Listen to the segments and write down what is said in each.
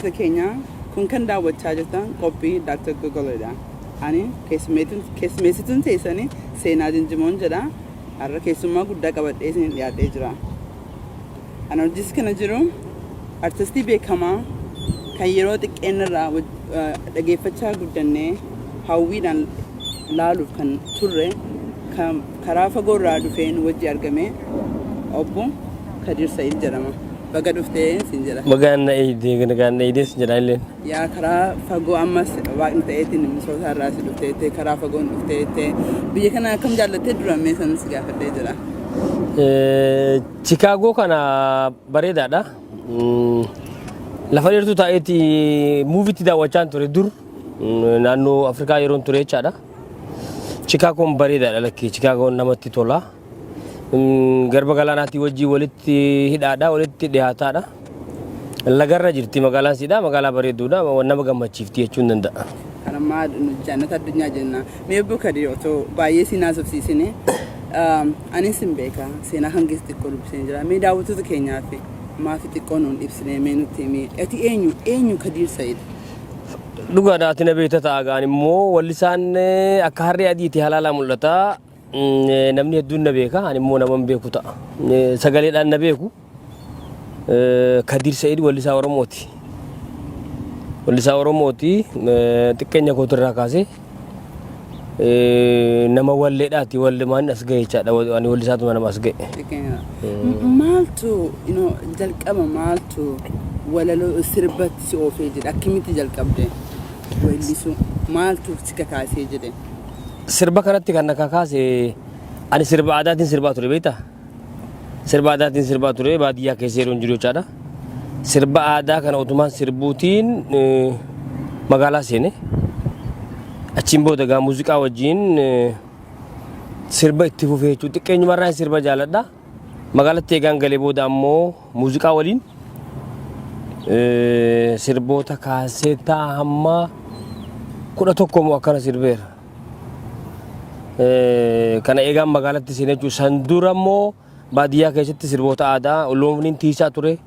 Kenya kun kan daawwachaa jirtan qophii Dr. Gogoleedha. Ani keessummeessituun teessanii seenaa Jinjimoon jedha. Har'a keessummaa guddaa qabadhee isin dhiyaatee jira. Ana hojis kana jiru artistii beekamaa kan yeroo xiqqeenirraa dhageeffachaa guddannee hawwiidhaan laaluuf kan turre karaa fagoorraa dhufeen wajji argame obbo Kadir Said jedhama. Baga dhuftee sin jedha. Bagaan iidees jedha illeen. Yaa karaa fagoo ammas waaqni ta'eetiin Minnesota irraa si dhufteettee karaa fagoon dhufteettee biyya kana akkam jaallattee duramee sanas gaafadhee jira. Chicaagoo kana bareedaadha. Lafa dheertuu taa'eeti muuviitti daawwachaan ture dur naannoo Afrikaa yeroon ture jechaadha. Chicaagoon bareedaadha lakkii Chicaagoon namatti tola. Garba galaanaatti wajjii walitti hidhaadha walitti dhiyaataadha. Lagarra jirti magaalaan siidha magaalaa bareedduudha nama gammachiifti jechuun danda'a. Kanammaa jaannata addunyaa jenna. Mee obbo Kadir otoo baay'ee si naasofsiisine anis hin beeka seenaa hangis xiqqoo dubbisee jira. Mee daawwattoota keenyaaf maafi xiqqoo nuun ibsine mee nutti himi. Ati eenyu Kadir Said? Dhugaadha ati na beekta ta'a gaan immoo wallisaan akka harree adiiti halaalaa mul'ata. Namni hedduun na beeka ani immoo naman beeku ta'a. Sagaleedhaan na beeku. Kadir Said wallisaa Oromooti. Wallisaa Oromooti xiqqeenya kootirraa kaasee nama walleedhaati wallemaan as ga'e jechaadha ani wallisaatuma nama as ga'e. Maaltu jalqaba maaltu walaloo sirbatti si oofee jedhe akkamitti jalqabde wallisu maaltu si kakaasee jedhe. Sirba kanatti kan kakaase ani sirba aadaatiin sirbaa ture beektaa? Sirba aadaatiin sirbaa ture baadiyyaa keessa yeroon jiru jechaadha. Sirba aadaa kana utumaan sirbuutiin magaalaa seene. Achiin booda gaa muuziqaa wajjin sirba itti fufee jechuudha. Xiqqeenyumarraan sirba jaaladha. Magaalatti eegaan galee booda ammoo muuziqaa waliin sirboota kaaseetaa hamma 11 moo akkana sirbeera. Kana eegaan magaalatti seenee jechuudha. San dura immoo baadiyyaa keessatti sirboota aadaa looniin tiisaa ture,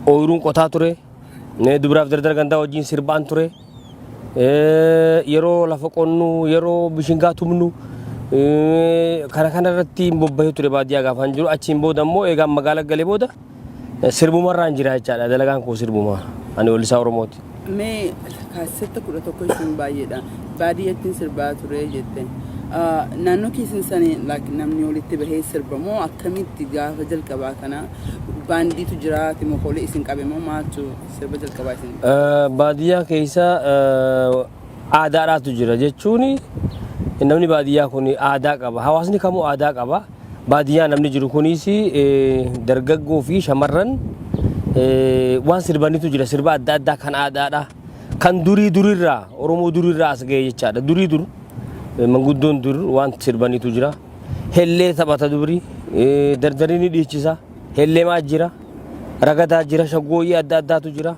ooyiruun qotaa ture, dubaraaf dardara gandaa wajjin sirbaan ture. Yeroo lafa qonnu, yeroo bishingaa tumnu kana irratti bobbahee ture baadiyyaa gaafaan jiru. Achiin booda immoo eegaan magaalaa galee booda sirbumarraan jira jechaadha. Dalagaan koo sirbuma. Ani wallisaa Oromooti. Mee kaaseetta 11 sun baay'eedha. Baadiyyaattiin sirbaa ture jette. Naannoo keessan sanii namni walitti bahee sirbamoo akkamitti gaafa jalqabaa kana baandiitu jira timokoolee isin qabe moo maaltu sirba jalqabaa isin? Baadiyyaa keessa aadaadhaatu jira jechuun namni baadiyyaa kun aadaa qaba. Hawaasni kamuu aadaa qaba. Baadiyyaa namni jiru kunis dargaggoo fi shamarran waan sirbanitu jira. Sirba adda addaa kan aadaadha. Kan durirraa Oromoo durirraa as ga'e jechaadha. Durii dur manguddoon dur waan sirbanitu jira. Hellee taphata dubri dardarii ni dhiichisa. Hellee maa jira. Ragadaa jira. Shaggooyyii adda addaatu jira.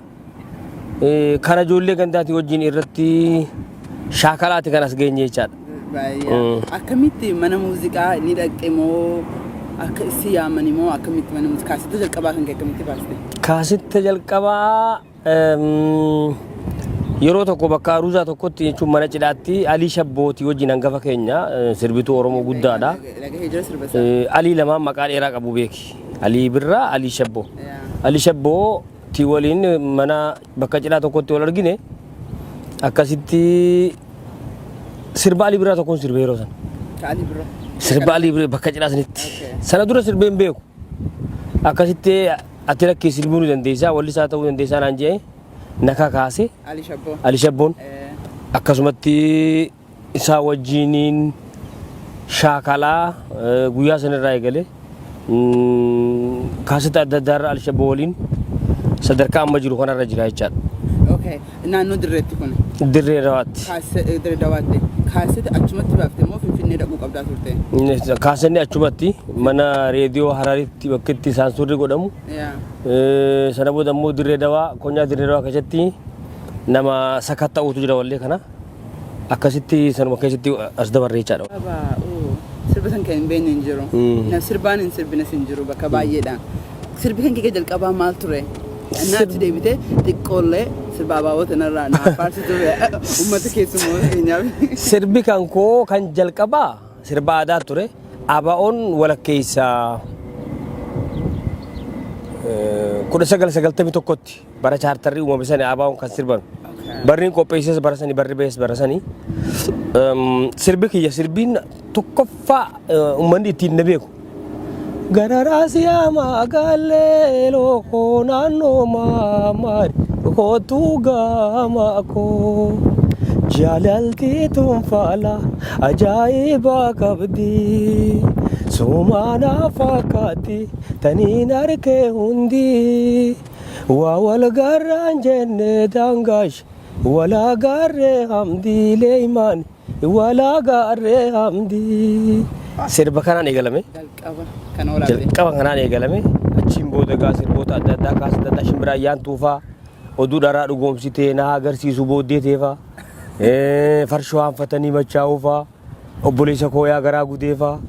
Kana ijoollee gandaati wajjin irratti shaakalaati kan as geenye jechaadha. Akkamitti mana muuziqaa ni dhaqxe moo akka isi yaamani moo akkamitti mana muuziqaa kaasetta jalqabaa kan akkamitti baaste? Kaasetta jalqabaa yeroo tokko bakka aruuzaa tokkotti jechuun mana cidhaatti Alii Shabbooti wajjin hangafa keenya sirbituu Oromoo guddaadha. Alii lamaan maqaa dheeraa qabu beeki. Alii Birraa, Alii Shabboo. Alii Shabboo tii waliin mana bakka cidhaa tokkotti wal argine akkasitti sirba Alii Birraa tokkoon sirbee yeroo sana. Sirba Alii Birraa bakka cidhaa sanitti. Sana dura sirbeen beeku. Akkasitti ati rakkee sirbuu ni dandeessaa wallisaa ta'uu dandeessaa naan jedhee. Naka kaase Ali Shabboon akkasumatti isaa wajjiniin shaakalaa guyyaa sanarraa eegale kaasetta adda addaarra Ali Shabboo waliin sadarkaa amma jiru kanarra jira jechaadha. Naannoo dirreetti kun? Dirree Dawaatti. Dirree Dawaatti. Kaasetta achumatti baaftee moo Finfinnee dhaquu qabdaa turte? Kaasenni achumatti mana reediyoo Hararitti bakka itti saansurri godhamu. Sana booda immoo Dirree Dawaa konyaa Dirree Dawaa keessatti nama sakatta'uutu jira wallee kana akkasitti sanuma keessatti as dabarree jechaadha. Sirba san kan hin beekne hin jiru. Sirbaan hin sirbine hin jiru bakka baay'eedhaan. Sirbi kan kee jalqabaa maal ture? Naatti deebitee xiqqoollee sirba abaa'oota narraa naaf faarsitu uummata keessumaa keenyaaf. Sirbi kan koo kan jalqabaa sirba aadaa ture. Abaa'oon walakkeessa 1991tti bara chaartarrii uumame sani abaa'oon kan sirban. Barriin qopheesses bara sani barri bees bara sani. Sirbi kiyya sirbiin tokkoffaa uummanni ittiin na beeku. Gararaasiyaa magaalee lookoo naannoo maamaari kootuu gaamaa koo jaalaltii tunfaala ajaa'iba qabdi sumaanaa fakkaatti taniin harkee hundi waa wal garraan jenne daangaash walaa garree hamdii leeymaan walaa garree hamdii. Sirba kanaan eegalame. Jalqaba kanaan eegalame. Achiin booda gaa sirboota adda addaa kaasa adda addaa shimbiraa ayyaan tuufaa oduu dharaa dhugoomsitee na agarsiisu booddee teefaa farshoo hanfatanii machaa'uufaa obboleessa kooyaa garaa gudeefaa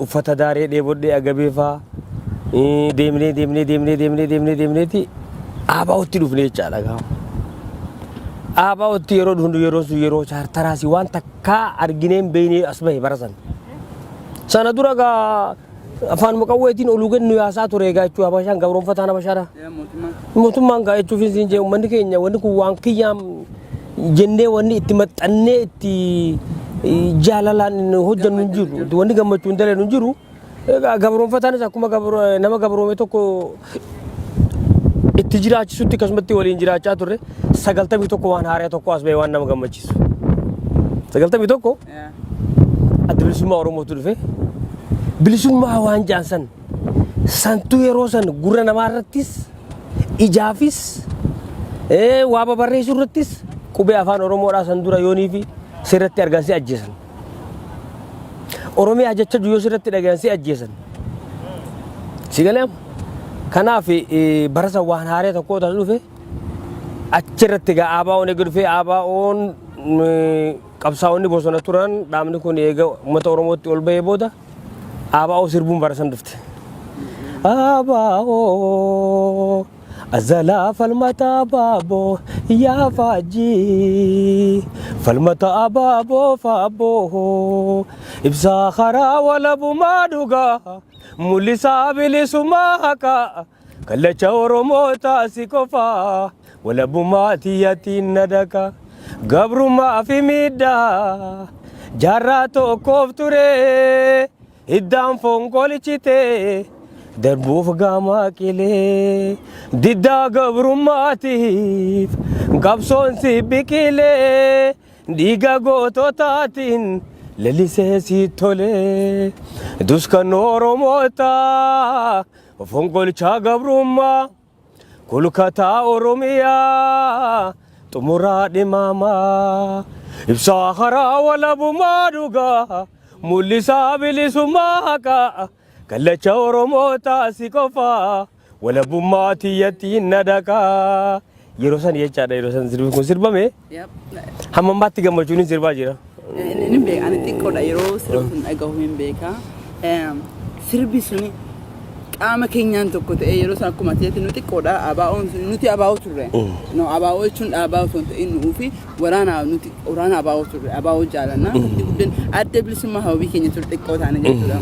uffata daaree dheebodhee agabeefaa deemneeti abaa'otti dhufne jechaadha gaa. Abaa'otti yeroo hundu yeroo chaartaraasi waan takkaa argineen beeynee as bahe barasan. Sana dura gaa afaan muqawweetiin oluu gannu yaasaa ture gaa jechuu habashaan gabroonfataan habashaadha. Mootummaan gaa jechuuf hin jee uummanni keenya wanni kun waan kiyyaam jennee wanni itti maxxannee itti jaalalaan hojjannu hin jiru. Wanni gammachuu hin daleen hin jiru. Gabroonfataanis akkuma nama gabroome tokko itti jiraachisutti akkasumatti waliin jiraachaa turre 91 waan haaraa tokko as bahee waan nama gammachiisu. 91 adda bilisummaa Oromootu dhufe. Bilisummaa waan jaansan santuu yeroo san gurra namaarrattis ijaafis waa babarreessuu irrattis qubee afaan Oromoodhaa san dura yoonii fi sirratti argansee ajjeesan. Oromiyaa jecha yoo sirratti dhagansee ajjeesan. Sigaleem kanaaf barasa waan haaraa tokko taas dhufe achirratti gaa abaa'oon eega dhufe abaa'oon qabsaa'onni bosona turan dhaabni kun eega uummata Oromootti ol bahee booda abaa'oo sirbuun barasan dhufte. Abaa'oo azalaa falmata abaaboo yaa faajii falmata abaaboo faaboo ibsaa karaa walabumaa dhugaa mul'isaa bilisummaa haqaa kallacha Oromoo taasi qofaa walabumaa tiyyatiin nadaka gabrummaa fi miidhaa jaarraa tokkoof ture iddaan fonqolchite darbuuf gaamaa qilee diddaa gabrummaatiif qabsoon si biqilee dhiiga goototaatiin lalisee si tolee duskan Oromoota fonqolchaa gabrummaa kulkataa Oromiyaa xumuraa dhimaamaa ibsaa karaa walabumaa dhugaa mul'isaa bilisummaa haqaa kallacha Oromoo taasi qofaa walabummaa tiyyattiin nadaqaa. Yeroo san jechaadha yeroo san sirbi kun sirbame hamma ammaatti gammachuun sirbaa jira. Inni beeka ani xiqqoodha yeroo sirbi kun dhagahu hin beeka. Sirbi suni qaama keenyaan tokko ta'ee yeroo san akkuma ta'etti nu xiqqoodha abaa'oon nuti abaa'oo turre. No abaa'oo jechuun dhaabaa osoo hin ta'in nuufi waraana nuti waraana abaa'oo turre abaa'oo jaalanna. Adda bilisummaa hawwii keenya ture xiqqoo taane jechuudha.